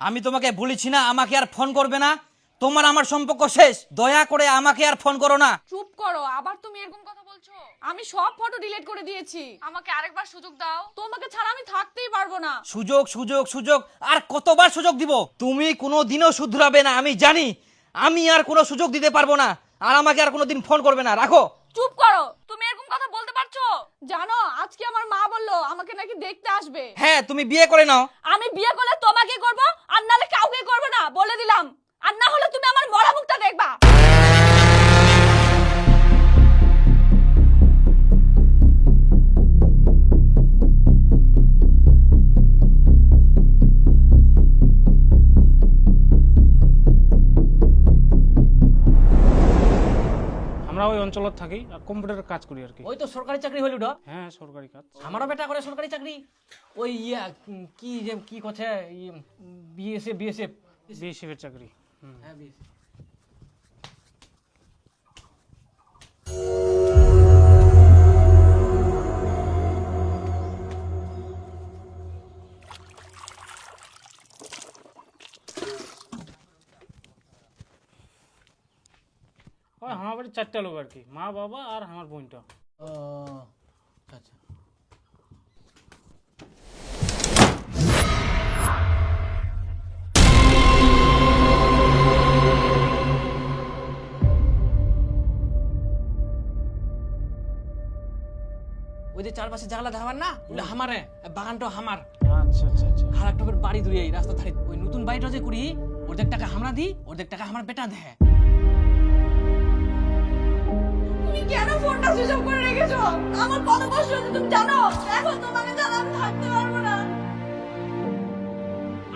আমি তোমাকে বলেছি না আমাকে আর ফোন করবে না, তোমার আমার সম্পর্ক শেষ, দয়া করে আমাকে আর ফোন করো না। চুপ করো, আবার তুমি এরকম কথা বলছো? আমি সব ফটো ডিলিট করে দিয়েছি, আমাকে আরেকবার সুযোগ দাও, তোমাকে ছাড়া আমি থাকতেই পারবো না। সুযোগ সুযোগ সুযোগ আর কতবার সুযোগ দিব? তুমি কোনোদিনও শুধরাবে না, আমি জানি। আমি আর কোনো সুযোগ দিতে পারবো না, আর আমাকে আর কোনোদিন ফোন করবে না, রাখো। চুপ করো, তুমি এরকম কথা বলতে পারছো? জানো আজকে আমার মা বললো আমাকে নাকি দেখতে আসবে। হ্যাঁ, তুমি বিয়ে করে নাও। আমি বিয়ে করলে তোমাকে করব, আর নালে কাউকে করব না, বলে দিলাম। আর না হলে তুমি আমার মরা মুখটা দেখবা। আমরা ওই অঞ্চলত থাকি আর কম্পিউটারের কাজ করি আর কি। ওই তো সরকারি চাকরি হইল না? হ্যাঁ, সরকারি কাজ। আমারও বেটা করে সরকারি চাকরি। ওই কি যে কি করছে বিএসএফ বিএসএফ এর চাকরি। হ্যাঁ বিএসএফ। ওই আমার বাড়ি 4টা লোক আর কি, মা বাবা আর আমার বোনটা। ও আচ্ছা। ওই যে চারপাশে জানলা ধাবার না, ওটা হামারে, বাগানটা হামার। আচ্ছা আচ্ছা আচ্ছা। আর একটা করে বাড়ি দূরে এই রাস্তা ধারে। ওই নতুন বাড়িটা যে করি, অর্ধেক টাকা আমরা দিই, অর্ধেক টাকা আমার বেটা দেয়। তুমি কেন ফোনটা সুইচ অফ করে রেখেছো? আমার কত কষ্ট হচ্ছে তুমি জানো? এখন তোমাকে ছাড়া আমি থাকতে পারবো না।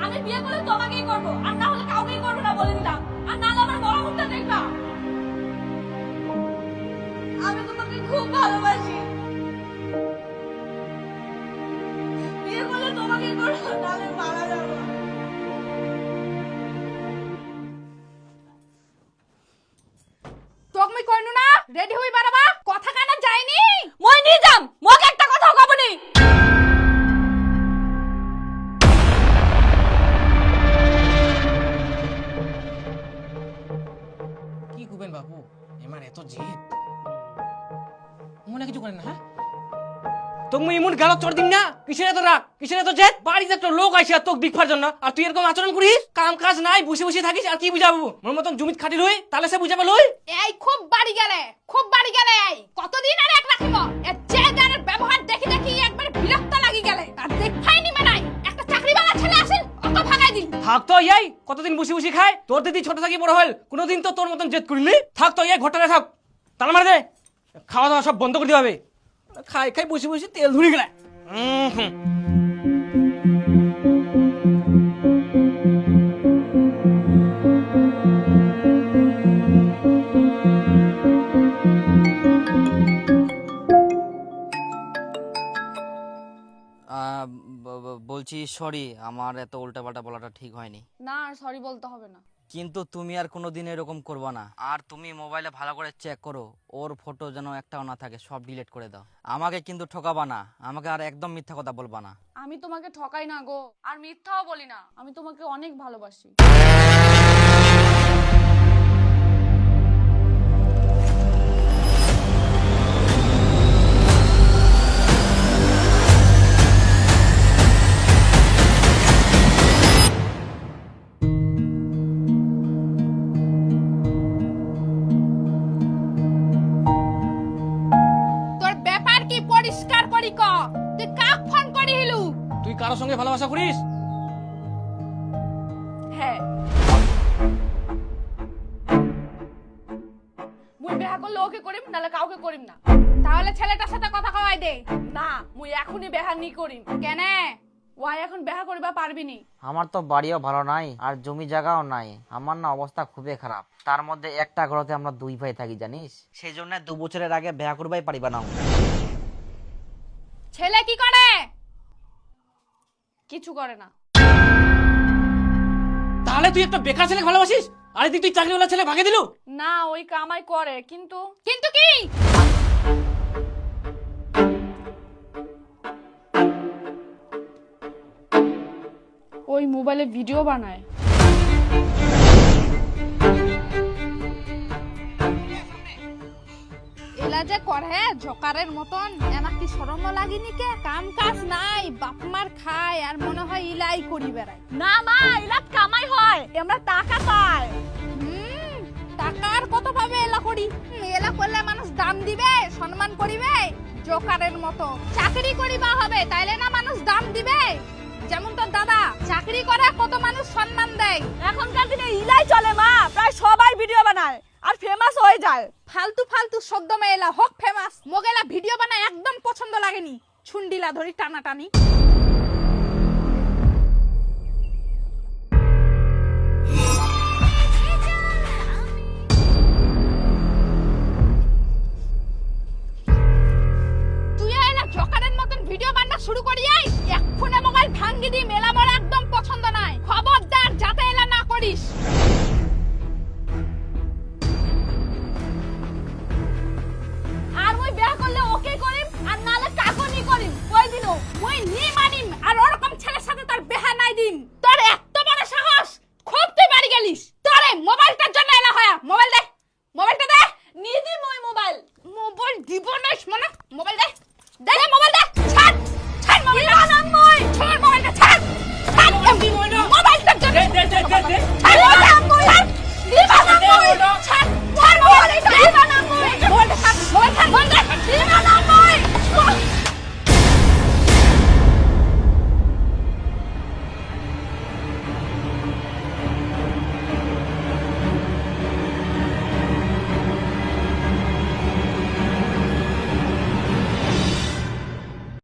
আমি বিয়ে করলে তোমাকেই করব, আর না হলে কাউকেই করব না, বলে দিলাম। আর না হলে আমার মরা মুখটা দেখবা। আমি তোমাকে খুব ভালোবাসি। বিয়ে করলে তোমাকেই করব, নাহলে মারা যাবো। তোক মই কইনু না রেডি হই বারাবা, কথা কানা যায়নি। মই নি যাম, মোক একটা কথাও কবনি। কি কুবেন বাবু, এমার এত জেদ মনে কিছু করেন না? হ্যাঁ তুমি এমন গাল চড় দিন না, কিসের এত রাগ, কিসের এত জেদ? বাড়িতে একটা লোক আইসা তোক দিকফার জন্য, আর তুই এরকম আচরণ করিস? কাম কাজ নাই, বসে বসে থাকিস, আর কি বুঝাবো? মোর মতন জমিত খাটি লই, তাহলে সে বুঝাবে লই। এই খুব বাড়ি গেলে, খুব বাড়ি গেলে। এই কতদিন আর এক রাখিব? এর জেদারের ব্যবহার দেখি দেখি একবার বিরক্ত লাগি গেলে। আর দেখাইনি মানাই একটা চাকরিওয়ালা ছেলে আসেন, অত ভাগাই দিল। থাক তো এই, কতদিন বসে বসে খায়? তোর দিদি ছোট থাকি বড় হল, কোনোদিন তো তোর মতন জেদ করিনি। থাক তো এই, ঘরটারে থাক, তার মানে দে, খাওয়া দাওয়া সব বন্ধ করে দিতে হবে। খাই খাই বসে বসে তেল ধরে গেলে। বলছি সরি, আমার এত উল্টাপাল্টা বলাটা ঠিক হয়নি। না আর সরি বলতে হবে না। কিন্তু তুমি আর কোনোদিন এরকম করবা না। আর তুমি মোবাইলে ভালো করে চেক করো, ওর ফটো যেন একটাও না থাকে, সব ডিলিট করে দাও। আমাকে কিন্তু ঠকাবা না, আমাকে আর একদম মিথ্যা কথা বলবা না। আমি তোমাকে ঠকাই না গো, আর মিথ্যাও বলি না। আমি তোমাকে অনেক ভালোবাসি। তোর ব্যাপার কি পরিষ্কার করি ক? তুই কাক ফোন করি হিলু? তুই কারোর সঙ্গে ভালোবাসা করিস? হ্যাঁ, মুই বিয়া করলে ওকে করিম, নালে কাউকে করিম না। তাহলে ছেলেটার সাথে কথা কওয়াই দে। না, মুই এখনই বিয়া নি করিম। কেনে? ওয়াই এখন বিয়া করিবা পারবি নি। আমার তো বাড়িও ভালো নাই, আর জমি জায়গাও নাই। আমার না অবস্থা খুবই খারাপ। তার মধ্যে একটা ঘরতে আমরা দুই ভাই থাকি, জানিস? সেই জন্য 2 বছরের আগে বিয়া করবাই পারিবা না। ছেলে কি করে? কিছু করে না। তাহলে তুই একটা বেকার ছেলে ভালোবাসিস, আর এদিক তুই চাকরিওয়ালা ছেলে ভাগে দিলু? না, ওই কামাই করে, কিন্তু কিন্তু কি? ওই ওই মোবাইলে ভিডিও বানায়। এলা যে করে জকারের মতন, এনা কি শরমও লাগেনি কে? কাম কাজ নাই, বাপ মার খায় আর মনে হয় ইলাই করি বেড়ায়। না মা, ইলাত কামাই হয়, আমরা টাকা পাই। টাকার কত ভাবে এলা করি? এলা করলে মানুষ দাম দিবে, সম্মান করিবে। জোকারের মতো চাকরি করিবা হবে, তাইলে না মানুষ দাম দিবে। যেমন তোর দাদা চাকরি করে, কত মানুষ সম্মান দেয়। এখনকার দিনে ইলাই চলে মা, প্রায় সবাই ভিডিও বানায় আর ফেমাস হয়ে যায়। ফালতু ফালতু শব্দ মেয়েলা হোক ফেমাস, মোগেলা ভিডিও বানায় একদম পছন্দ লাগেনি। ছুন্ডিলা ধরি টানাটানি।